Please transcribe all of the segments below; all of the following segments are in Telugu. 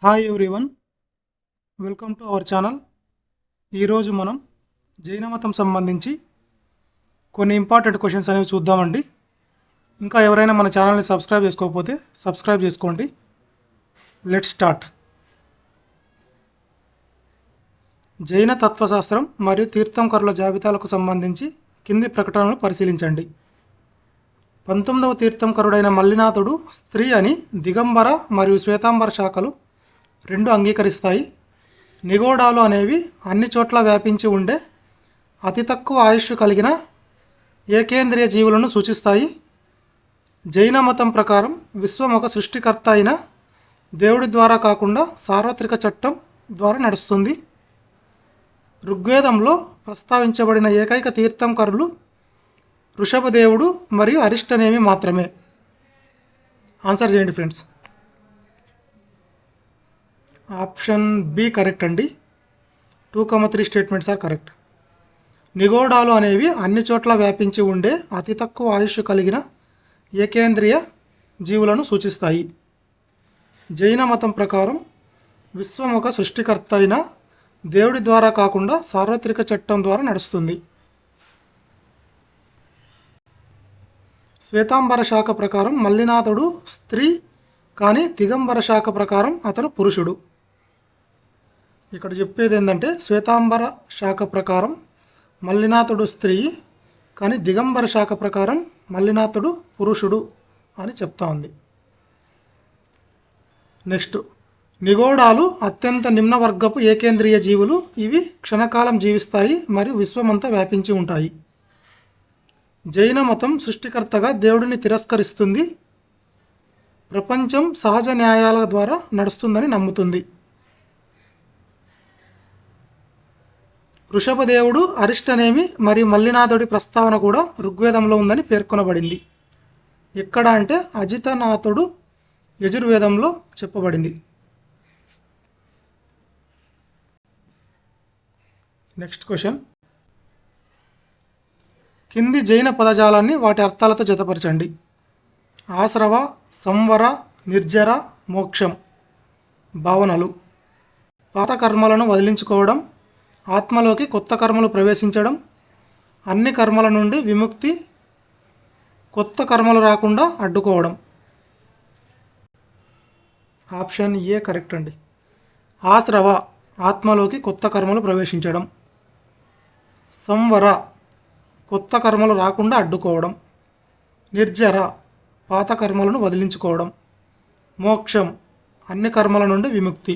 Hi everyone, welcome to our channel. ఈరోజు మనం జైన మతం సంబంధించి కొన్ని ఇంపార్టెంట్ క్వశ్చన్స్ అనేవి చూద్దామండి. ఇంకా ఎవరైనా మన ఛానల్ని సబ్స్క్రైబ్ చేసుకోకపోతే సబ్స్క్రైబ్ చేసుకోండి. Let's start. జైన తత్వశాస్త్రం మరియు తీర్థంకరుల జాబితాలకు సంబంధించి కింది ప్రకటనలు పరిశీలించండి. 19వ తీర్థంకరుడైన మల్లినాథుడు స్త్రీ అని దిగంబర మరియు శ్వేతాంబర శాఖలు రెండు అంగీకరిస్తాయి. నిగూఢాలు అనేవి అన్ని చోట్ల వ్యాపించి ఉండే అతి తక్కువ ఆయుష్ కలిగిన ఏకేంద్రియ జీవులను సూచిస్తాయి. జైన మతం ప్రకారం విశ్వం ఒక సృష్టికర్త అయిన దేవుడి ద్వారా కాకుండా సార్వత్రిక చట్టం ద్వారా నడుస్తుంది. ఋగ్వేదంలో ప్రస్తావించబడిన ఏకైక తీర్థంకరులు ఋషభదేవుడు మరియు అరిష్టనేమి మాత్రమే. ఆన్సర్ చేయండి ఫ్రెండ్స్. ఆప్షన్ బి కరెక్ట్ అండి. 2, 3 స్టేట్మెంట్స్ ఆర్ కరెక్ట్. నిగూఢాలు అనేవి అన్ని చోట్ల వ్యాపించి ఉండే అతి తక్కువ ఆయుష్ కలిగిన ఏకేంద్రియ జీవులను సూచిస్తాయి. జైన మతం ప్రకారం విశ్వం ఒక సృష్టికర్త అయిన దేవుడి ద్వారా కాకుండా సార్వత్రిక చట్టం ద్వారా నడుస్తుంది. శ్వేతాంబర శాఖ ప్రకారం మల్లినాథుడు స్త్రీ, కానీ దిగంబర శాఖ ప్రకారం అతను పురుషుడు. ఇక్కడ చెప్పేది ఏంటంటే శ్వేతాంబర శాఖ ప్రకారం మల్లినాథుడు స్త్రీ, కానీ దిగంబర శాఖ ప్రకారం మల్లినాథుడు పురుషుడు అని చెప్తా ఉంది. నెక్స్ట్, నిగూఢాలు అత్యంత నిమ్న వర్గపు ఏకేంద్రియ జీవులు. ఇవి క్షణకాలం జీవిస్తాయి మరియు విశ్వమంతా వ్యాపించి ఉంటాయి. జైన మతం సృష్టికర్తగా దేవుడిని తిరస్కరిస్తుంది. ప్రపంచం సహజ న్యాయాల ద్వారా నడుస్తుందని నమ్ముతుంది. ఋషభదేవుడు, అరిష్టనేమి మరియు మల్లినాథుడి ప్రస్తావన కూడా ఋగ్వేదంలో ఉందని పేర్కొనబడింది. ఎక్కడ అంటే అజితనాథుడు యజుర్వేదంలో చెప్పబడింది. Next question. కింది జైన పదజాలాన్ని వాటి అర్థాలతో జతపరచండి. ఆశ్రవ, సంవర, నిర్జర, మోక్షం భావనలు. పాత కర్మలను వదిలించుకోవడం, ఆత్మలోకి కొత్త కర్మలు ప్రవేశించడం, అన్ని కర్మల నుండి విముక్తి, కొత్త కర్మలు రాకుండా అడ్డుకోవడం. ఆప్షన్ ఏ కరెక్ట్ అండి. ఆశ్రవ ఆత్మలోకి కొత్త కర్మలు ప్రవేశించడం, సంవర కొత్త కర్మలు రాకుండా అడ్డుకోవడం, నిర్జర పాత కర్మలను వదిలించుకోవడం, మోక్షం అన్ని కర్మల నుండి విముక్తి.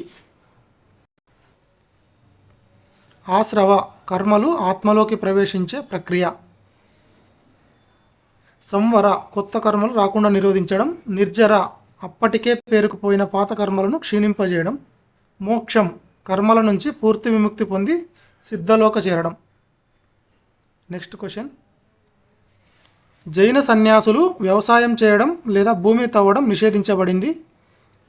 ఆశ్రవ కర్మలు ఆత్మలోకి ప్రవేశించే ప్రక్రియ. సంవర కొత్త కర్మలు రాకుండా నిరోధించడం. నిర్జర అప్పటికే పేరుకుపోయిన పాత కర్మలను క్షీణింపజేయడం. మోక్షం కర్మల నుంచి పూర్తి విముక్తి పొంది సిద్ధలోక చేరడం. Next question. జైన సన్యాసులు వ్యవసాయం చేయడం లేదా భూమిని తవ్వడం నిషేధించబడింది.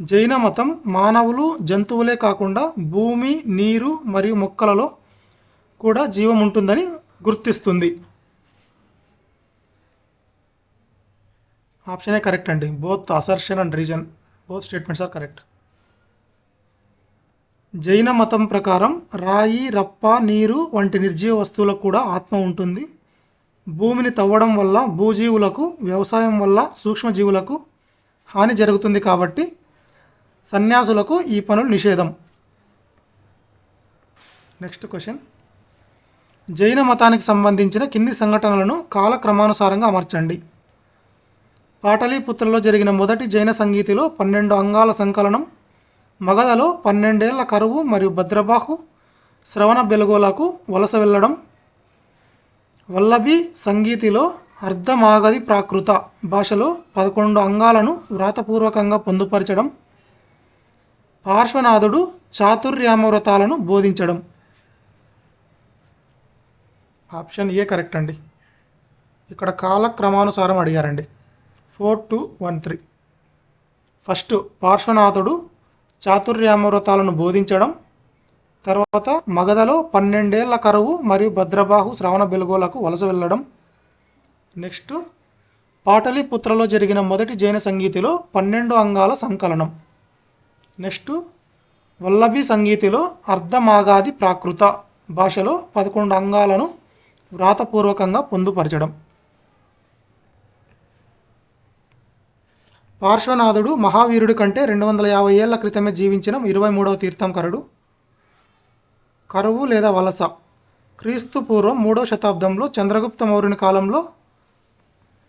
జైన మతం మానవులు, జంతువులే కాకుండా భూమి, నీరు మరియు మొక్కలలో కూడా జీవం ఉంటుందని గుర్తిస్తుంది. ఆప్షన్ ఏ కరెక్ట్ అండి. Both assertion and reason, both statements are correct. జైన మతం ప్రకారం రాయి, రప్ప, నీరు వంటి నిర్జీవ వస్తువులకు కూడా ఆత్మ ఉంటుంది. భూమిని తవ్వడం వల్ల భూజీవులకు, వ్యవసాయం వల్ల సూక్ష్మజీవులకు హాని జరుగుతుంది కాబట్టి సన్యాసులకు ఈ పనులు నిషేధం. Next question. జైన మతానికి సంబంధించిన కింది సంఘటనలను కాలక్రమానుసారంగా అమర్చండి. పాటలీపుత్రలో జరిగిన మొదటి జైన సంగీతిలో 12 అంగాల సంకలనం, మగధలో 12 ఏళ్ల కరువు మరియు భద్రబాహు శ్రవణ బెలగోలకు వలస వెళ్ళడం, వల్లభి సంగీతిలో అర్ధమాగధి ప్రాకృత భాషలో 11 అంగాలను వ్రాతపూర్వకంగా పొందుపరచడం, పార్శ్వనాథుడు చాతుర్యామవ్రతాలను బోధించడం. ఆప్షన్ ఏ కరెక్ట్ అండి. ఇక్కడ కాలక్రమానుసారం అడిగారండి. 4, 2, 1, 3. ఫస్ట్, పార్శ్వనాథుడు చాతుర్యామవ్రతాలను బోధించడం. తర్వాత మగధలో 12 ఏళ్ల కరువు మరియు భద్రబాహు శ్రవణ బెలగోలకు వలస వెళ్ళడం. నెక్స్ట్, పాటలీపుత్రలో జరిగిన మొదటి జైన సంగీతిలో 12 అంగాల సంకలనం. నెక్స్ట్, వల్లభి సంగీతిలో అర్ధమాగాది ప్రాకృత భాషలో 11 అంగాలను వ్రాతపూర్వకంగా పొందుపరచడం. పార్శ్వనాథుడు మహావీరుడి కంటే 250 ఏళ్ల క్రితమే జీవించిన 23వ తీర్థంకరుడు. కరువు లేదా వలస క్రీస్తు పూర్వం 3వ శతాబ్దంలో చంద్రగుప్త మౌర్యుని కాలంలో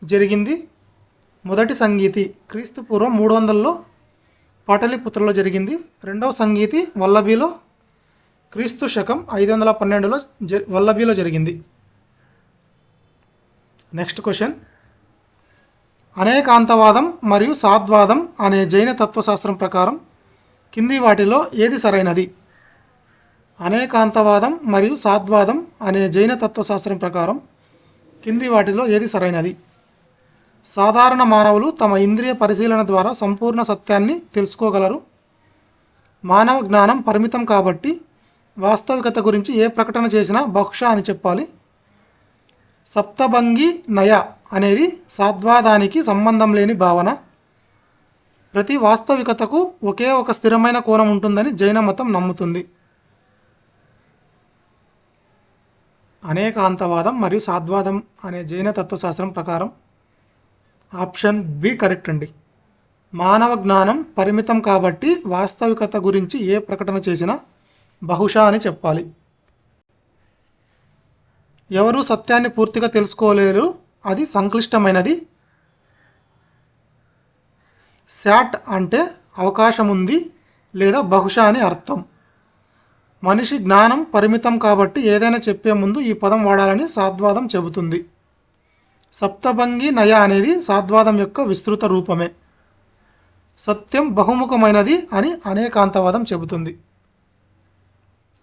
జరిగింది. మొదటి సంగీతి క్రీస్తు పూర్వం 300లో పాటలీపుత్రలో జరిగింది. రెండవ సంగీతి వల్లభిలో క్రీస్తు శకం 512లో వల్లభిలో జరిగింది. నెక్స్ట్ క్వశ్చన్, అనేకాంతవాదం మరియు సాద్వాదం అనే జైన తత్వశాస్త్రం ప్రకారం కింది వాటిలో ఏది సరైనది? అనేకాంతవాదం మరియు సాద్వాదం అనే జైన తత్వశాస్త్రం ప్రకారం కింది వాటిలో ఏది సరైనది? సాధారణ మానవులు తమ ఇంద్రియ పరిశీలన ద్వారా సంపూర్ణ సత్యాన్ని తెలుసుకోగలరు. మానవ జ్ఞానం పరిమితం కాబట్టి వాస్తవికత గురించి ఏ ప్రకటన చేసినా బహుశా అని చెప్పాలి. సప్తభంగి నయ అనేది సాద్వాదానికి సంబంధం లేని భావన. ప్రతి వాస్తవికతకు ఒకే ఒక స్థిరమైన కోణం ఉంటుందని జైన మతం నమ్ముతుంది. అనేకాంతవాదం మరియు సాద్వాదం అనే జైన తత్వశాస్త్రం ప్రకారం ఆప్షన్ బి కరెక్ట్ అండి. మానవ జ్ఞానం పరిమితం కాబట్టి వాస్తవికత గురించి ఏ ప్రకటన చేసినా బహుశా అని చెప్పాలి. ఎవరు సత్యాన్ని పూర్తిగా తెలుసుకోలేరు, అది సంక్లిష్టమైనది. శాట్ అంటే అవకాశం ఉంది లేదా బహుశా అని అర్థం. మనిషి జ్ఞానం పరిమితం కాబట్టి ఏదైనా చెప్పే ముందు ఈ పదం వాడాలని సాద్వాదం చెబుతుంది. సప్తభంగి నయ అనేది సాద్వాదం యొక్క విస్తృత రూపమే. సత్యం బహుముఖమైనది అని అనేకాంతవాదం చెబుతుంది.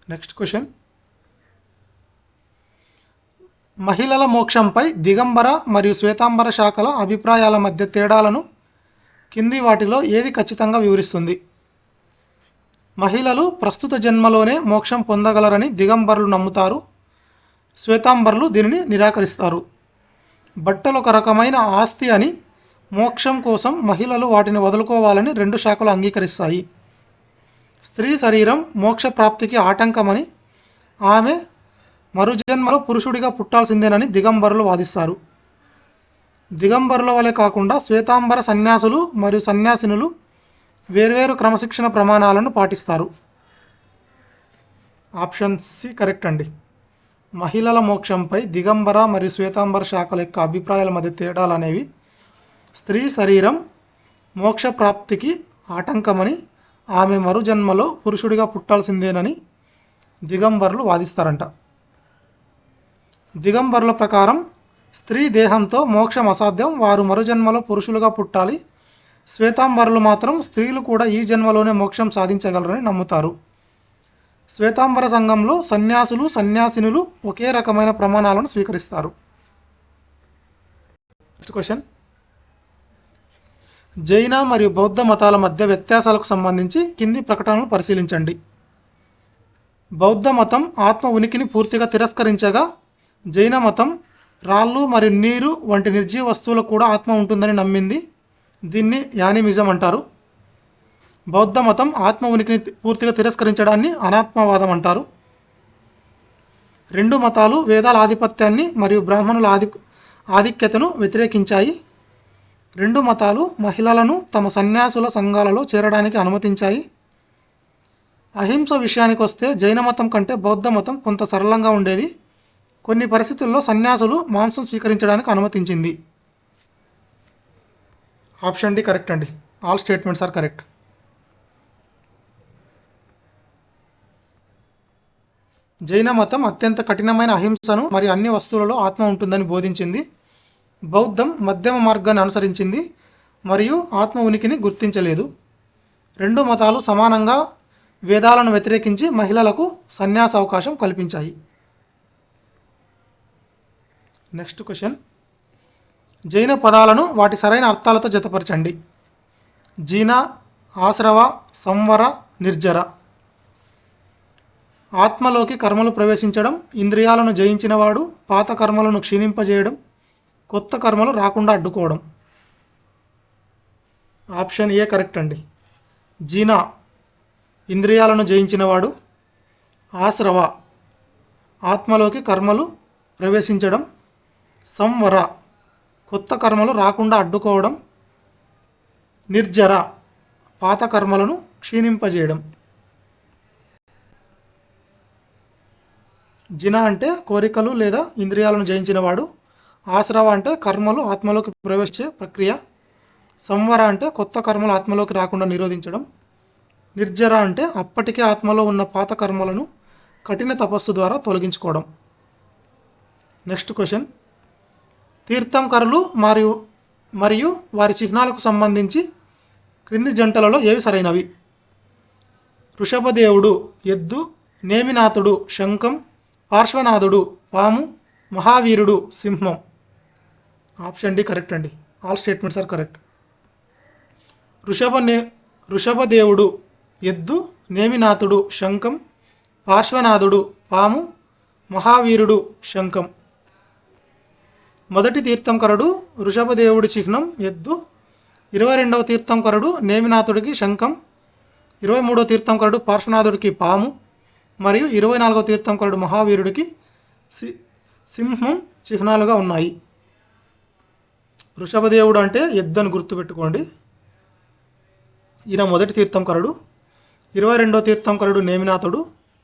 నెక్స్ట్ క్వశ్చన్, మహిళల మోక్షంపై దిగంబర మరియు శ్వేతాంబర శాఖల అభిప్రాయాల మధ్య తేడాలను కింది వాటిలో ఏది ఖచ్చితంగా వివరిస్తుంది? మహిళలు ప్రస్తుత జన్మలోనే మోక్షం పొందగలరని దిగంబరులు నమ్ముతారు. శ్వేతాంబరులు దీనిని నిరాకరిస్తారు. బట్టలు ఒక రకమైన ఆస్తి అని, మోక్షం కోసం మహిళలు వాటిని వదులుకోవాలని రెండు శాఖలు అంగీకరిస్తాయి. స్త్రీ శరీరం మోక్ష ప్రాప్తికి ఆటంకమని, ఆమె మరుజన్మలో పురుషుడిగా పుట్టాల్సిందేనని దిగంబరులు వాదిస్తారు. దిగంబరుల వలె కాకుండా శ్వేతాంబర సన్యాసులు మరియు సన్యాసినులు వేర్వేరు క్రమశిక్షణ ప్రమాణాలను పాటిస్తారు. ఆప్షన్ సి కరెక్ట్ అండి. మహిళల మోక్షంపై దిగంబర మరియు శ్వేతాంబర శాఖల యొక్క అభిప్రాయాల మధ్య తేడాలు అనేవి స్త్రీ శరీరం మోక్ష ప్రాప్తికి ఆటంకమని, ఆమె మరుజన్మలో పురుషుడిగా పుట్టాల్సిందేనని దిగంబరులు వాదిస్తారంట. దిగంబరుల ప్రకారం స్త్రీ దేహంతో మోక్షం అసాధ్యం, వారు మరుజన్మలో పురుషులుగా పుట్టాలి. శ్వేతాంబరులు మాత్రం స్త్రీలు కూడా ఈ జన్మలోనే మోక్షం సాధించగలరని నమ్ముతారు. శ్వేతాంబర సంఘంలో సన్యాసులు సన్యాసినులు ఒకే రకమైన ప్రమాణాలను స్వీకరిస్తారు. నెక్స్ట్ క్వశ్చన్, జైన మరియు బౌద్ధ మతాల మధ్య వ్యత్యాసాలకు సంబంధించి కింది ప్రకటనలు పరిశీలించండి. బౌద్ధ మతం ఆత్మ ఉనికిని పూర్తిగా తిరస్కరించగా, జైన మతం రాళ్ళు మరియు నీరు వంటి నిర్జీవ వస్తువులకు కూడా ఆత్మ ఉంటుందని నమ్మింది. దీన్ని యానిమిజం అంటారు. బౌద్ధ మతం ఆత్మ ఉనికిని పూర్తిగా తిరస్కరించడాన్ని అనాత్మవాదం అంటారు. రెండు మతాలు వేదాల ఆధిపత్యాన్ని మరియు బ్రాహ్మణుల ఆధిక్యతను వ్యతిరేకించాయి. రెండు మతాలు మహిళలను తమ సన్యాసుల సంఘాలలో చేరడానికి అనుమతించాయి. అహింస విషయానికి వస్తే జైన మతం కంటే బౌద్ధ మతం కొంత సరళంగా ఉండేది. కొన్ని పరిస్థితుల్లో సన్యాసులు మాంసం స్వీకరించడానికి అనుమతించింది. ఆప్షన్ డి కరెక్ట్ అండి. All statements are correct. జైన మతం అత్యంత కఠినమైన అహింసను మరియు అన్ని వస్తువులలో ఆత్మ ఉంటుందని బోధించింది. బౌద్ధం మధ్యమ మార్గాన్ని అనుసరించింది మరియు ఆత్మ ఉనికిని గుర్తించలేదు. రెండు మతాలు సమానంగా వేదాలను వ్యతిరేకించి మహిళలకు సన్యాస అవకాశం కల్పించాయి. నెక్స్ట్ క్వశ్చన్, జైన పదాలను వాటి సరైన అర్థాలతో జతపరచండి. జీన, ఆశ్రవ, సంవర, నిర్జర. ఆత్మలోకి కర్మలు ప్రవేశించడం, ఇంద్రియాలను జయించినవాడు, పాత కర్మలను క్షీణింపజేయడం, కొత్త కర్మలు రాకుండా అడ్డుకోవడం. ఆప్షన్ ఏ కరెక్ట్ అండి. జీనా ఇంద్రియాలను జయించినవాడు. ఆశ్రవ ఆత్మలోకి కర్మలు ప్రవేశించడం. సంవర కొత్త కర్మలు రాకుండా అడ్డుకోవడం. నిర్జర పాత కర్మలను క్షీణింపజేయడం. జిన అంటే కోరికలు లేదా ఇంద్రియాలను జయించినవాడు. ఆశ్రవ అంటే కర్మలు ఆత్మలోకి ప్రవేశించే ప్రక్రియ. సంవర అంటే కొత్త కర్మలు ఆత్మలోకి రాకుండా నిరోధించడం. నిర్జర అంటే అప్పటికే ఆత్మలో ఉన్న పాత కర్మలను కఠిన తపస్సు ద్వారా తొలగించుకోవడం. నెక్స్ట్ క్వశ్చన్, తీర్థంకరులు మరియు వారి చిహ్నాలకు సంబంధించి క్రింది జంటలలో ఏవి సరైనవి? వృషభదేవుడు ఎద్దు, నేమినాథుడు శంఖం, పార్శ్వనాథుడు పాము, మహావీరుడు సింహం. ఆప్షన్ డి కరెక్ట్ అండి. All statements are correct. వృషభదేవుడు ఎద్దు, నేమినాథుడు శంఖం, పార్శ్వనాథుడు పాము, మహావీరుడు శంఖం. మొదటి తీర్థంకరుడు వృషభదేవుడి చిహ్నం ఎద్దు, 22వ తీర్థంకరుడు నేమినాథుడికి శంఖం, 23వ తీర్థంకరుడు పార్శ్వనాథుడికి పాము మరియు 24వ తీర్థంకరుడు మహావీరుడికి సింహం చిహ్నాలుగా ఉన్నాయి. వృషభదేవుడు అంటే ఎద్దు అని గుర్తుపెట్టుకోండి. ఈయన మొదటి తీర్థంకరుడు. 22వ తీర్థంకరుడు నేమినాథుడు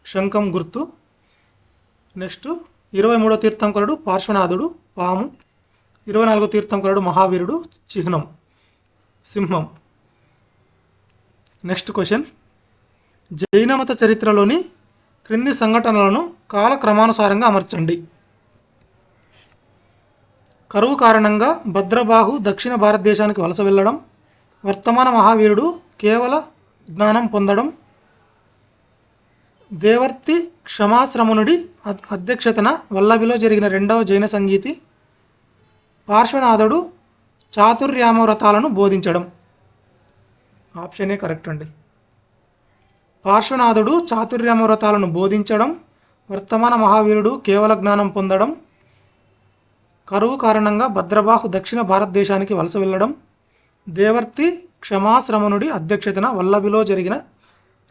శంఖం గుర్తు. నెక్స్ట్ 23వ తీర్థంకరుడు పార్శ్వనాథుడు పాము, 24వ తీర్థంకరుడు మహావీరుడు చిహ్నం సింహం. నెక్స్ట్ క్వశ్చన్, జైనమత చరిత్రలోని క్రింది సంఘటనలను కాలక్రమానుసారంగా అమర్చండి. కరువు కారణంగా భద్రబాహు దక్షిణ భారతదేశానికి వలస వెళ్ళడం. వర్తమాన మహావీరుడు కేవల జ్ఞానం పొందడం. దేవర్తి క్షమాశ్రమునుడి అధ్యక్షతన వల్లభిలో జరిగిన 2వ జైన సంగీతి. పార్శ్వనాథుడు చాతుర్యామవ్రతాలను బోధించడం. ఆప్షన్ ఏ కరెక్ట్ అండి. పార్శ్వనాథుడు చాతుర్యామవ్రతాలను బోధించడం. వర్తమాన మహావీరుడు కేవల జ్ఞానం పొందడం. కరువు కారణంగా భద్రబాహు దక్షిణ భారతదేశానికి వలస వెళ్ళడం. దేవర్తి క్షమాశ్రమణుడి అధ్యక్షతన వల్లభిలో జరిగిన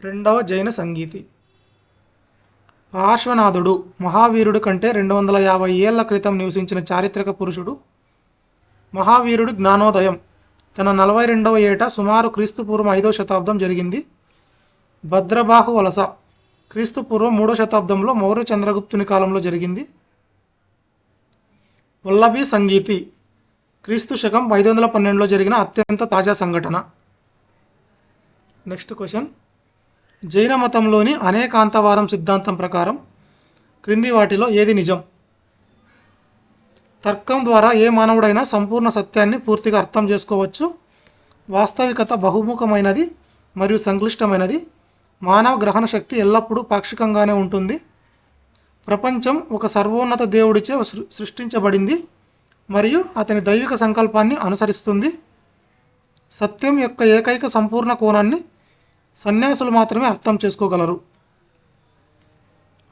2వ జైన సంగీతి. పార్శ్వనాథుడు మహావీరుడు కంటే 250 ఏళ్ల క్రితం నివసించిన చారిత్రక పురుషుడు. మహావీరుడి జ్ఞానోదయం తన 42వ ఏట సుమారు క్రీస్తుపూర్వం 5వ శతాబ్దం జరిగింది. భద్రబాహు వలస క్రీస్తుపూర్వం 3వ శతాబ్దంలో మౌర్య చంద్రగుప్తుని కాలంలో జరిగింది. వల్లభి సంగీతి క్రీస్తు శకం 512లో జరిగిన అత్యంత తాజా సంఘటన. నెక్స్ట్ క్వశ్చన్, జైన మతంలోని అనేకాంతవాదం సిద్ధాంతం ప్రకారం క్రింది వాటిలో ఏది నిజం? తర్కం ద్వారా ఏ మానవుడైనా సంపూర్ణ సత్యాన్ని పూర్తిగా అర్థం చేసుకోవచ్చు. వాస్తవికత బహుముఖమైనది మరియు సంక్లిష్టమైనది. మానవ గ్రహణ శక్తి ఎల్లప్పుడూ పాక్షికంగానే ఉంటుంది. ప్రపంచం ఒక సర్వోన్నత దేవుడిచే సృష్టించబడింది మరియు అతని దైవిక సంకల్పాన్ని అనుసరిస్తుంది. సత్యం యొక్క ఏకైక సంపూర్ణ కోణాన్ని సన్యాసులు మాత్రమే అర్థం చేసుకోగలరు.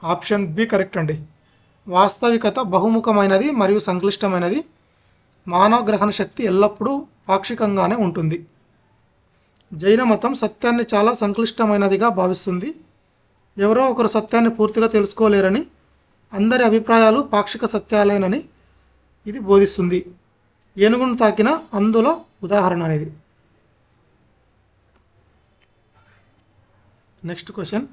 ఆప్షన్ బి కరెక్ట్ అండి. వాస్తవికత బహుముఖమైనది మరియు సంక్లిష్టమైనది. మానవ గ్రహణ శక్తి ఎల్లప్పుడూ పాక్షికంగానే ఉంటుంది. జైన మతం సత్యాన్ని చాలా సంక్లిష్టమైనదిగా భావిస్తుంది. ఎవరో ఒకరు సత్యాన్ని పూర్తిగా తెలుసుకోలేరని, అందరి అభిప్రాయాలు పాక్షిక సత్యాలేనని ఇది బోధిస్తుంది. ఏనుగును తాకిన అందులో ఉదాహరణ అనేది. నెక్స్ట్ క్వశ్చన్,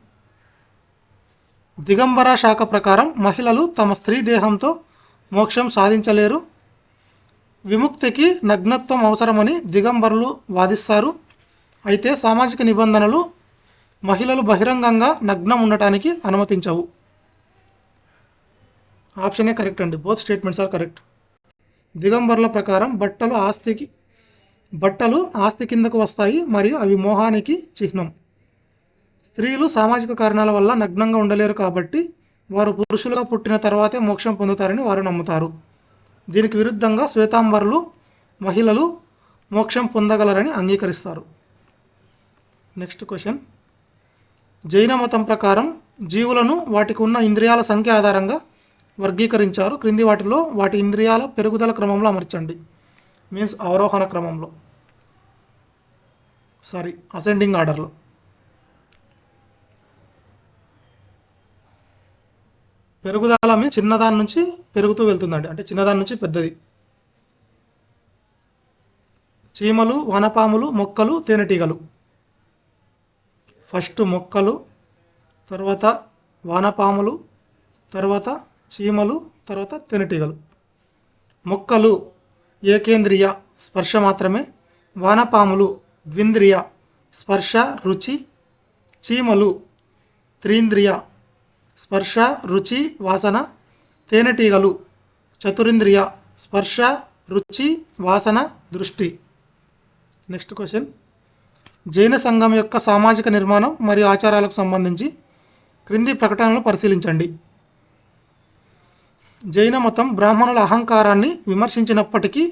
దిగంబర శాఖ ప్రకారం మహిళలు తమ స్త్రీ దేహంతో మోక్షం సాధించలేరు. విముక్తికి నగ్నత్వం అవసరమని దిగంబరులు వాదిస్తారు. అయితే సామాజిక నిబంధనలు మహిళలు బహిరంగంగా నగ్నం ఉండటానికి అనుమతించవు. ఆప్షన్ ఏ కరెక్ట్ అండి. Both statements are correct. దిగంబరుల ప్రకారం బట్టలు ఆస్తి కిందకు వస్తాయి మరియు అవి మోహానికి చిహ్నం. స్త్రీలు సామాజిక కారణాల వల్ల నగ్నంగా ఉండలేరు కాబట్టి వారు పురుషులుగా పుట్టిన తర్వాతే మోక్షం పొందుతారని వారు నమ్ముతారు. దీనికి విరుద్ధంగా శ్వేతాంబరులు మహిళలు మోక్షం పొందగలరని అంగీకరిస్తారు. నెక్స్ట్ క్వశ్చన్, జైన మతం ప్రకారం జీవులను వాటికి ఉన్న ఇంద్రియాల సంఖ్య ఆధారంగా వర్గీకరించారు. క్రింది వాటిలో వాటి ఇంద్రియాల పెరుగుదల క్రమంలో అమర్చండి. మీన్స్ అవరోహణ క్రమంలో, అసెండింగ్ ఆర్డర్లో. పెరుగుదల చిన్నదాని నుంచి పెరుగుతూ వెళ్తుందండి, అంటే చిన్నదాని నుంచి పెద్దది. చీమలు, వనపాములు, మొక్కలు, తేనెటీగలు. ఫస్ట్ మొక్కలు, తర్వాత వానపాములు, తర్వాత చీమలు, తర్వాత తేనెటీగలు. మొక్కలు ఏకేంద్రియ, స్పర్శ మాత్రమే. వానపాములు ద్వింద్రియ, స్పర్శ రుచి. చీమలు త్రీంద్రియ, స్పర్శ రుచి వాసన. తేనెటీగలు చతురింద్రియ, స్పర్శ రుచి వాసన దృష్టి. నెక్స్ట్ క్వశ్చన్, జైన సంఘం యొక్క సామాజిక నిర్మాణం మరియు ఆచారాలకు సంబంధించి క్రింది ప్రకటనలు పరిశీలించండి. జైన మతం బ్రాహ్మణుల అహంకారాన్ని విమర్శించినప్పటికీ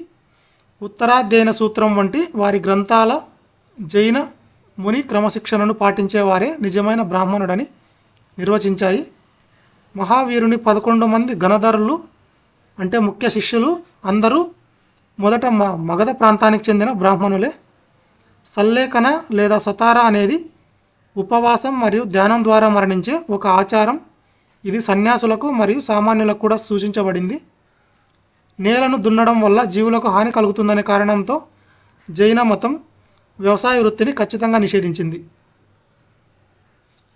ఉత్తరాధ్యయన సూత్రం వంటి వారి గ్రంథాల జైన ముని క్రమశిక్షణను పాటించేవారే నిజమైన బ్రాహ్మణుడని నిర్వచించాయి. మహావీరుని 11 మంది గణధరులు అంటే ముఖ్య శిష్యులు అందరూ మొదట మగధ ప్రాంతానికి చెందిన బ్రాహ్మణులే. సల్లేఖన లేదా సతారా అనేది ఉపవాసం మరియు ధ్యానం ద్వారా మరణించే ఒక ఆచారం. ఇది సన్యాసులకు మరియు సామాన్యులకు కూడా సూచించబడింది. నేలను దున్నడం వల్ల జీవులకు హాని కలుగుతుందనే కారణంతో జైన మతం వ్యవసాయ వృత్తిని ఖచ్చితంగా నిషేధించింది.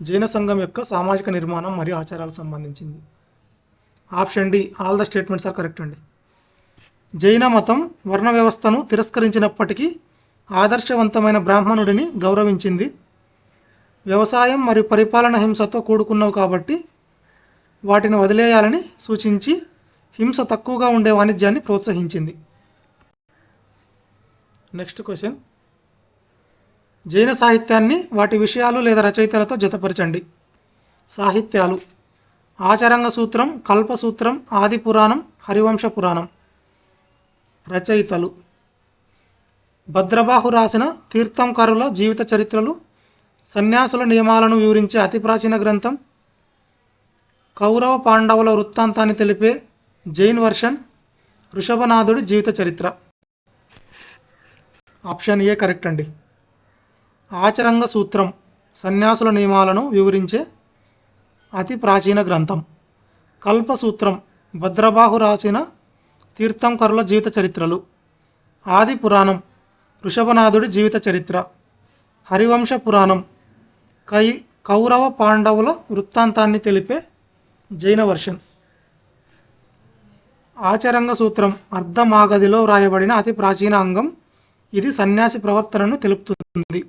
జైన సంఘం యొక్క సామాజిక నిర్మాణం మరియు ఆచారాలకు సంబంధించింది. Option D, all the statements are correct అండి. జైన మతం వర్ణ వ్యవస్థను తిరస్కరించినప్పటికీ ఆదర్శవంతమైన బ్రాహ్మణుడిని గౌరవించింది. వ్యవసాయం మరియు పరిపాలన హింసతో కూడుకున్నవి కాబట్టి వాటిని వదిలేయాలని సూచించి హింస తక్కువగా ఉండే వాణిజ్యాన్ని ప్రోత్సహించింది. నెక్స్ట్ క్వశ్చన్, జైన సాహిత్యాన్ని వాటి విషయాలు లేదా రచయితలతో జతపరచండి. సాహిత్యాలు: ఆచరంగ సూత్రం, కల్పసూత్రం, ఆది పురాణం, హరివంశ పురాణం. రచయితలు: భద్రబాహు రాసిన తీర్థంకరుల జీవిత చరిత్రలు సన్యాసుల నియమాలను వివరించే అతి ప్రాచీన గ్రంథం. కౌరవ పాండవుల వృత్తాంతాన్ని తెలిపే జైన్ వర్షన్ ఋషభనాథుడి జీవిత చరిత్ర. ఆప్షన్ ఏ కరెక్ట్ అండి. ఆచరంగ సూత్రం సన్యాసుల నియమాలను వివరించే అతి ప్రాచీన గ్రంథం. కల్పసూత్రం భద్రబాహు రాసిన తీర్థంకరుల జీవిత చరిత్రలు. ఆది పురాణం ఋషభనాథుడి జీవిత చరిత్ర. హరివంశ పురాణం కౌరవ పాండవుల వృత్తాంతాన్ని తెలిపే జైన వర్షన్. ఆచరంగ సూత్రం అర్ధమాగధిలో వ్రాయబడిన అతి ప్రాచీన అంగం. ఇది సన్యాసి ప్రవర్తనను తెలుపుతుంది.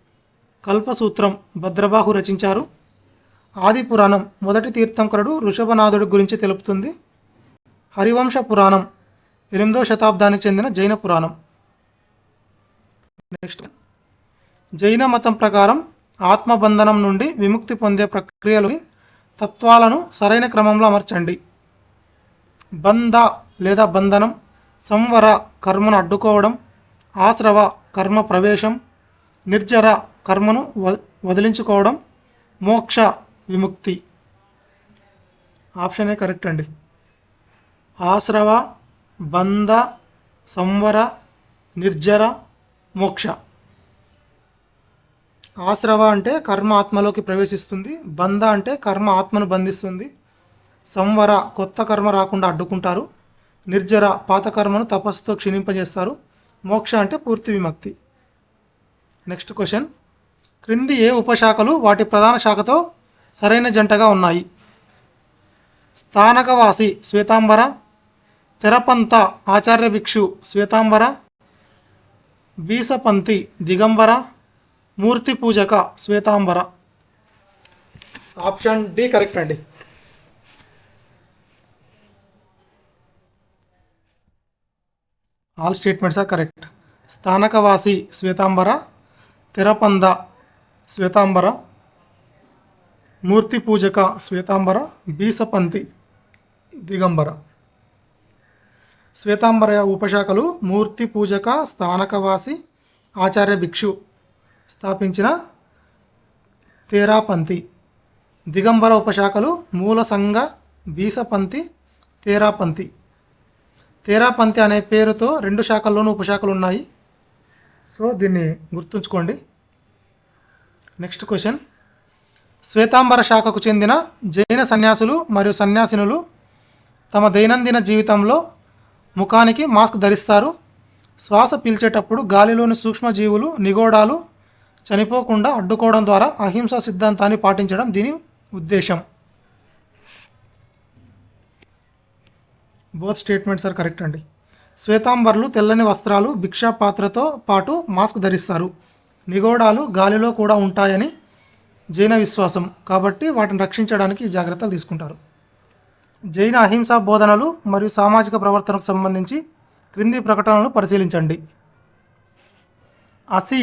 కల్పసూత్రం భద్రబాహు రచించారు. ఆది పురాణం మొదటి తీర్థంకరుడు ఋషభనాథుడి గురించి తెలుపుతుంది. హరివంశ పురాణం 8వ శతాబ్దానికి చెందిన జైన పురాణం. నెక్స్ట్, జైన మతం ప్రకారం ఆత్మబంధనం నుండి విముక్తి పొందే ప్రక్రియలోని తత్వాలను సరైన క్రమంలో అమర్చండి. బంధ లేదా బంధనం, సంవర కర్మను అడ్డుకోవడం, ఆశ్రవ కర్మ ప్రవేశం, నిర్జర కర్మను వదిలించుకోవడం, మోక్ష విముక్తి. ఆప్షన్ ఏ కరెక్ట్ అండి. ఆశ్రవ, బంధ, సంవర, నిర్జర, మోక్ష. ఆశ్రవ అంటే కర్మ ఆత్మలోకి ప్రవేశిస్తుంది. బంధ అంటే కర్మ ఆత్మను బంధిస్తుంది. సంవర కొత్త కర్మ రాకుండా అడ్డుకుంటారు. నిర్జర పాత కర్మను తపస్సుతో క్షీణింపజేస్తారు. మోక్ష అంటే పూర్తి విముక్తి. నెక్స్ట్ క్వశ్చన్, క్రింది ఏ ఉపశాఖలు వాటి ప్రధాన శాఖతో సరైన జంటగా ఉన్నాయి? Sthanakvasi Shvetambara, Terapanth Acharya Bhikshu Shvetambara, Bisapanthi Digambara, Murti Pujaka Shvetambara. Option D correct అండి. All statements are correct. Sthanakvasi Shvetambara, Terapanth Shvetambara, Murti Pujaka Shvetambara, Bisapanthi Digambara. Shvetambara ఉపశాఖలు మూర్తి పూజక, స్థానకవాసి, ఆచార్య భిక్షు స్థాపించిన తేరాపంతి. దిగంబర ఉపశాఖలు మూల సంఘ, బీసపంతి, తేరాపంతి. తేరాపంతి అనే పేరుతో 2 శాఖల్లోనూ ఉపశాఖలు ఉన్నాయి. సో దీన్ని గుర్తుంచుకోండి. నెక్స్ట్ క్వశ్చన్, శ్వేతాంబర శాఖకు చెందిన జైన సన్యాసులు మరియు సన్యాసినులు తమ దైనందిన జీవితంలో ముఖానికి మాస్క్ ధరిస్తారు. శ్వాస పీల్చేటప్పుడు గాలిలోని సూక్ష్మజీవులు నిగూఢాలు చనిపోకుండా అడ్డుకోవడం ద్వారా అహింసా సిద్ధాంతాన్ని పాటించడం దీని ఉద్దేశం. బోత్ స్టేట్మెంట్స్ ఆర్ కరెక్ట్ అండి. శ్వేతాంబర్లు తెల్లని వస్త్రాలు భిక్షా పాత్రతో పాటు మాస్క్ ధరిస్తారు. నిగూఢాలు గాలిలో కూడా ఉంటాయని జైన విశ్వాసం కాబట్టి వాటిని రక్షించడానికి ఈ జాగ్రత్తలు తీసుకుంటారు. జైన అహింసా బోధనలు మరియు సామాజిక ప్రవర్తనకు సంబంధించి క్రింది ప్రకటనలను పరిశీలించండి. అసి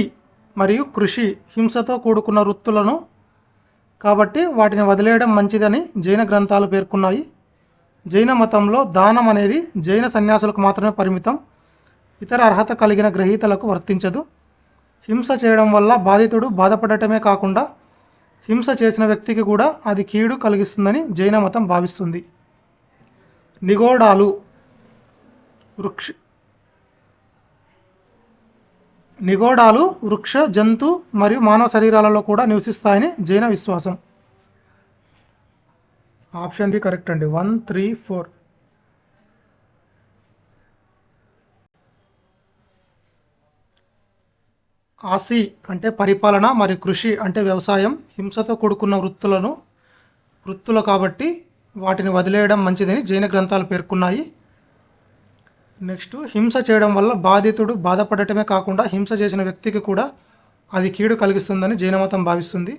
మరియు కృషి హింసతో కూడుకున్న వృత్తులను కాబట్టి వాటిని వదిలేయడం మంచిదని జైన గ్రంథాలు పేర్కొన్నాయి. జైన మతంలో దానం అనేది జైన సన్యాసులకు మాత్రమే పరిమితం, ఇతర అర్హత కలిగిన గ్రహీతలకు వర్తించదు. హింస చేయడం వల్ల బాధితుడు బాధపడటమే కాకుండా హింస చేసిన వ్యక్తికి కూడా అది కీడు కలిగిస్తుందని జైన మతం భావిస్తుంది. నిగూఢాలు వృక్ష జంతు మరియు మానవ శరీరాలలో కూడా నివసిస్తాయని జైన విశ్వాసం. ఆప్షన్ డి కరెక్ట్ అండి. 1, 3, 4. ఆసి అంటే పరిపాలన మరియు కృషి అంటే వ్యవసాయం హింసతో కూడుకున్న వృత్తులు కాబట్టి వాటిని వదిలేయడం మంచిదని జైన గ్రంథాలు పేర్కొన్నాయి. నెక్స్ట్, హింస చేయడం వల్ల బాధితుడు బాధపడటమే కాకుండా హింస చేసిన వ్యక్తికి కూడా అది కీడు కలిగిస్తుందని జైన మతం భావిస్తుంది.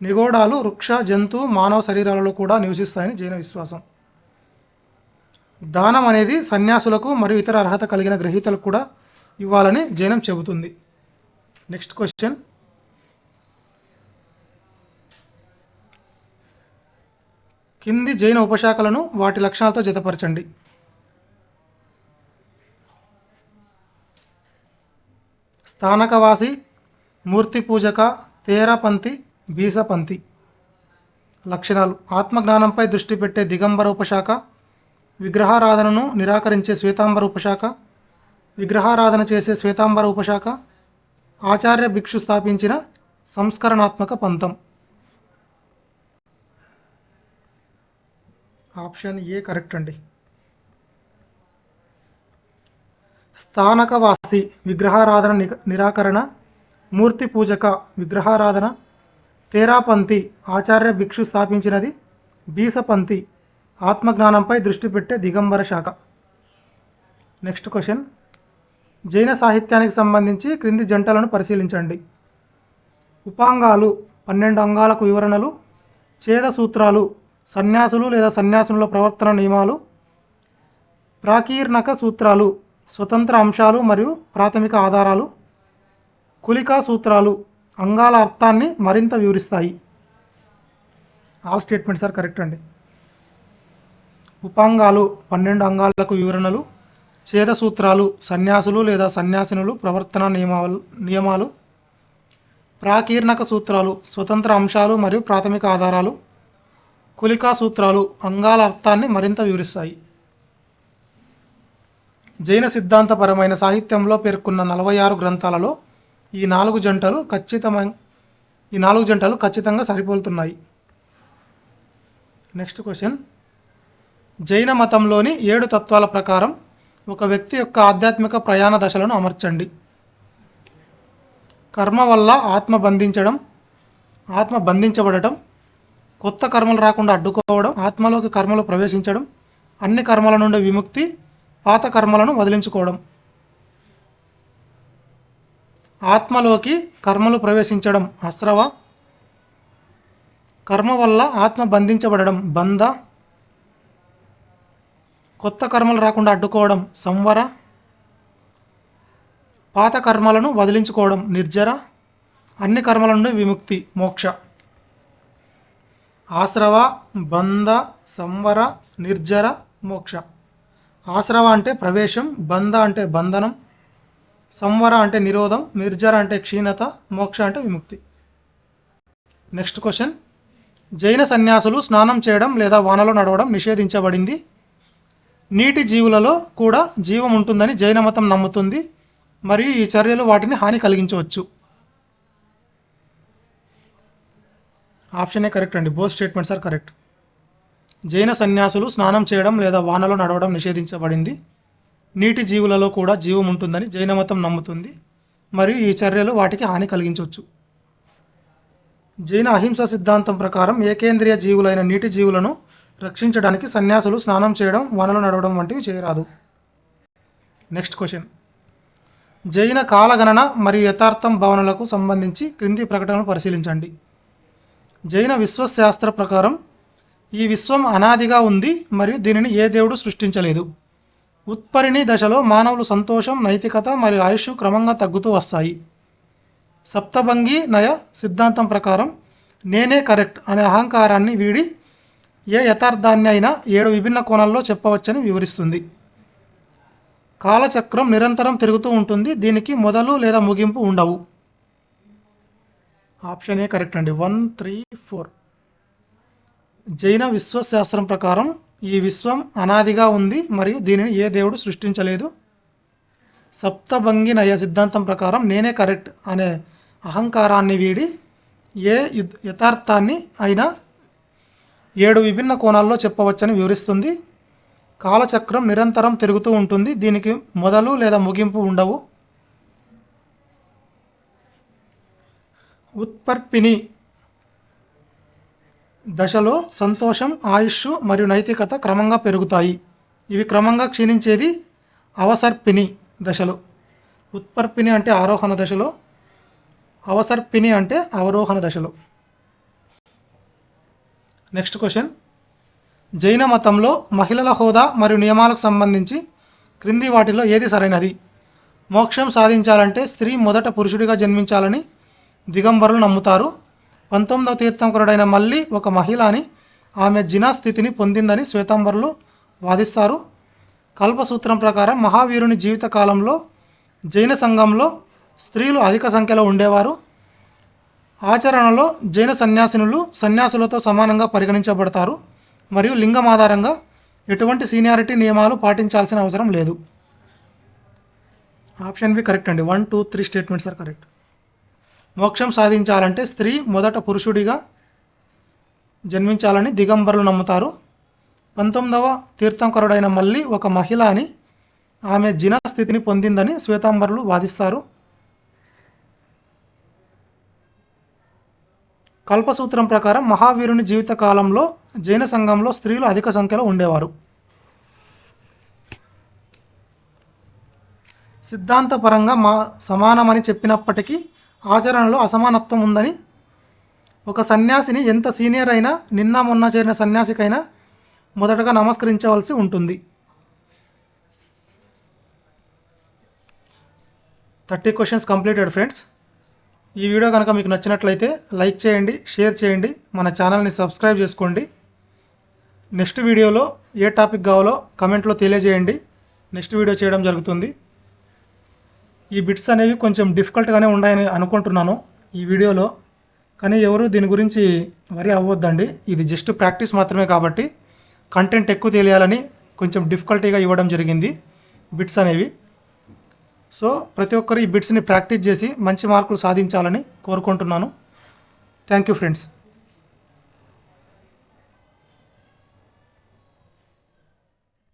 నిగూఢాలు వృక్ష జంతు మానవ శరీరాలలో కూడా నివసిస్తాయని జైన విశ్వాసం. దానం అనేది సన్యాసులకు మరియు ఇతర అర్హత కలిగిన గ్రహీతలకు కూడా ఇవ్వాలని జైనం చెబుతుంది. నెక్స్ట్ క్వశ్చన్, కింది జైన ఉపశాఖలను వాటి లక్షణాలతో జతపరచండి. స్థానకవాసి, మూర్తి పూజక, తేరపంథి, బీసపంథి. లక్షణాలు: ఆత్మజ్ఞానంపై దృష్టి పెట్టే దిగంబర ఉపశాఖ, విగ్రహారాధనను నిరాకరించే శ్వేతాంబర ఉపశాఖ, విగ్రహారాధన చేసే శ్వేతాంబర ఉపశాఖ, ఆచార్య భిక్షు స్థాపించిన సంస్కరణాత్మక పంథం. ఆప్షన్ ఏ కరెక్ట్ అండి. స్థానకవాసి విగ్రహారాధన నిరాకరణ, మూర్తి పూజక విగ్రహారాధన, తేరాపంథి ఆచార్య భిక్షు స్థాపించినది, బీసపంథి ఆత్మజ్ఞానంపై దృష్టి పెట్టే దిగంబర శాఖ. నెక్స్ట్ క్వశ్చన్, జైన సాహిత్యానికి సంబంధించి క్రింది జంటలను పరిశీలించండి. ఉపాంగాలు 12 అంగాలకు వివరణలు, ఛేద సూత్రాలు సన్యాసులు లేదా సన్యాసుల ప్రవర్తన నియమాలు, ప్రాకీర్ణక సూత్రాలు స్వతంత్ర అంశాలు మరియు ప్రాథమిక ఆధారాలు, కులికా సూత్రాలు అంగాల అర్థాన్ని మరింత వివరిస్తాయి. ఆల్ స్టేట్మెంట్స్ ఆర్ కరెక్ట్ అండి. ఉపాంగాలు 12 అంగాలకు వివరణలు, ఛేద సూత్రాలు సన్యాసులు లేదా సన్యాసినులు ప్రవర్తన నియమాలు, ప్రాకీర్ణక సూత్రాలు స్వతంత్ర అంశాలు మరియు ప్రాథమిక ఆధారాలు, కులికా సూత్రాలు అంగాల అర్థాన్ని మరింత వివరిస్తాయి. జైన సిద్ధాంతపరమైన సాహిత్యంలో పేర్కొన్న 46 గ్రంథాలలో ఈ 4 జంటలు ఖచ్చితంగా సరిపోలుతున్నాయి. నెక్స్ట్ క్వశ్చన్, జైన మతంలోని 7 తత్వాల ప్రకారం ఒక వ్యక్తి యొక్క ఆధ్యాత్మిక ప్రయాణ దశలను అమర్చండి. కర్మ వల్ల ఆత్మ బంధించబడటం, కొత్త కర్మలు రాకుండా అడ్డుకోవడం, ఆత్మలోకి కర్మలు ప్రవేశించడం, అన్ని కర్మల నుండి విముక్తి, పాత కర్మలను వదిలించుకోవడం. ఆత్మలోకి కర్మలు ప్రవేశించడం అస్రవ, కర్మ వల్ల ఆత్మ బంధించబడడం బంధ, కొత్త కర్మలు రాకుండా అడ్డుకోవడం సంవర, పాత కర్మలను వదిలించుకోవడం నిర్జర, అన్ని కర్మల నుండి విముక్తి మోక్ష. ఆశ్రవ, బంధ, సంవర, నిర్జర, మోక్ష. ఆశ్రవ అంటే ప్రవేశం, బంధ అంటే బంధనం, సంవర అంటే నిరోధం, నిర్జర అంటే క్షీణత, మోక్ష అంటే విముక్తి. నెక్స్ట్ క్వశ్చన్, జైన సన్యాసులు స్నానం చేయడం లేదా వానలో నడవడం నిషేధించబడింది. నీటి జీవులలో కూడా జీవం ఉంటుందని జైన మతం నమ్ముతుంది మరియు ఈ చర్యలు వాటిని హాని కలిగించవచ్చు. ఆప్షన్ ఏ కరెక్ట్ అండి. Both statements are correct. జైన సన్యాసులు స్నానం చేయడం లేదా వానలో నడవడం నిషేధించబడింది. నీటి జీవులలో కూడా జీవం ఉంటుందని జైన మతం నమ్ముతుంది మరియు ఈ చర్యలు వాటికి హాని కలిగించవచ్చు. జైన అహింస సిద్ధాంతం ప్రకారం ఏకేంద్రియ జీవులైన నీటి జీవులను రక్షించడానికి సన్యాసులు స్నానం చేయడం, వానలో నడవడం వంటివి చేయరాదు. Next question. జైన కాలగణన మరియు యథార్థం భావనలకు సంబంధించి క్రింది ప్రకటనలు పరిశీలించండి. జైన విశ్వశాస్త్ర ప్రకారం ఈ విశ్వం అనాదిగా ఉంది మరియు దీనిని ఏ దేవుడు సృష్టించలేదు. ఉత్పరిణి దశలో మానవులు సంతోషం, నైతికత మరియు ఆయుష్ క్రమంగా తగ్గుతూ వస్తాయి. సప్తభంగి నయ సిద్ధాంతం ప్రకారం నేనే కరెక్ట్ అనే అహంకారాన్ని వీడి ఏ యథార్థాన్ని అయినా 7 విభిన్న కోణాల్లో చెప్పవచ్చని వివరిస్తుంది. కాలచక్రం నిరంతరం తిరుగుతూ ఉంటుంది, దీనికి మొదలు లేదా ముగింపు ఉండవు. ఆప్షన్ ఏ కరెక్ట్ అండి. 1, 3, 4. జైన విశ్వశాస్త్రం ప్రకారం ఈ విశ్వం అనాదిగా ఉంది మరియు దీనిని ఏ దేవుడు సృష్టించలేదు. సప్తభంగి నయ సిద్ధాంతం ప్రకారం నేనే కరెక్ట్ అనే అహంకారాన్ని వీడి ఏ యథార్థాన్ని అయినా 7 విభిన్న కోణాల్లో చెప్పవచ్చని వివరిస్తుంది. కాలచక్రం నిరంతరం తిరుగుతూ ఉంటుంది, దీనికి మొదలు లేదా ముగింపు ఉండవు. ఉత్పర్పిణి దశలో సంతోషం, ఆయుష్ మరియు నైతికత క్రమంగా పెరుగుతాయి. ఇవి క్రమంగా క్షీణించేది అవసర్పిణి దశలో. ఉత్పర్పిణి అంటే ఆరోహణ దశలో, అవసర్పిణి అంటే అవరోహణ దశలో. Next question. జైన మతంలో మహిళల హోదా మరియు నియమాలకు సంబంధించి క్రింది వాటిలో ఏది సరైనది? మోక్షం సాధించాలంటే స్త్రీ మొదట పురుషుడిగా జన్మించాలని దిగంబరులు నమ్ముతారు. 19వ తీర్థంకరుడైన మళ్ళీ ఒక మహిళ అని ఆమె జినా స్థితిని పొందిందని శ్వేతాంబరులు వాదిస్తారు. కల్పసూత్రం ప్రకారం మహావీరుని జీవిత కాలంలో జైన సంఘంలో స్త్రీలు అధిక సంఖ్యలో ఉండేవారు. ఆచరణలో జైన సన్యాసులతో సమానంగా పరిగణించబడతారు మరియు లింగం ఆధారంగా ఎటువంటి సీనియారిటీ నియమాలు పాటించాల్సిన అవసరం లేదు. ఆప్షన్ బి కరెక్ట్ అండి. 1, 2, 3 స్టేట్మెంట్స్ ఆర్ కరెక్ట్. మోక్షం సాధించాలంటే స్త్రీ మొదట పురుషుడిగా జన్మించాలని దిగంబరులు నమ్ముతారు. 19వ తీర్థంకరుడైన మళ్ళీ ఒక మహిళ అని ఆమె జినా స్థితిని పొందిందని శ్వేతాంబరులు వాదిస్తారు. కల్పసూత్రం ప్రకారం మహావీరుని జీవిత కాలంలో జైన సంఘంలో స్త్రీలు అధిక సంఖ్యలో ఉండేవారు. సిద్ధాంతపరంగా సమానమని చెప్పినప్పటికీ ఆచరణలో అసమానత్వం ఉందని, ఒక సన్యాసిని ఎంత సీనియర్ అయినా నిన్న మొన్న చేరిన సన్యాసికైనా మొదటగా నమస్కరించవలసి ఉంటుంది. 30 క్వశ్చన్స్ కంప్లీటెడ్ ఫ్రెండ్స్. ఈ వీడియో కనుక మీకు నచ్చినట్లయితే లైక్ చేయండి, షేర్ చేయండి, మన ఛానల్ని సబ్స్క్రైబ్ చేసుకోండి. నెక్స్ట్ వీడియోలో ఏ టాపిక్ కావాలో కమెంట్లో తెలియజేయండి. నెక్స్ట్ వీడియో చేయడం జరుగుతుంది. ఈ బిట్స్ అనేవి కొంచెం డిఫికల్ట్గానే ఉన్నాయని అనుకుంటున్నాను ఈ వీడియోలో, కానీ ఎవరు దీని గురించి వరి అవ్వద్దండి. ఇది జస్ట్ ప్రాక్టీస్ మాత్రమే కాబట్టి కంటెంట్ ఎక్కువ తెలియాలని కొంచెం డిఫికల్టీగా ఇవ్వడం జరిగింది బిట్స్ అనేవి. సో ప్రతి ఒక్కరు ఈ బిట్స్ని ప్రాక్టీస్ చేసి మంచి మార్కులు సాధించాలని కోరుకుంటున్నాను. Thank you friends.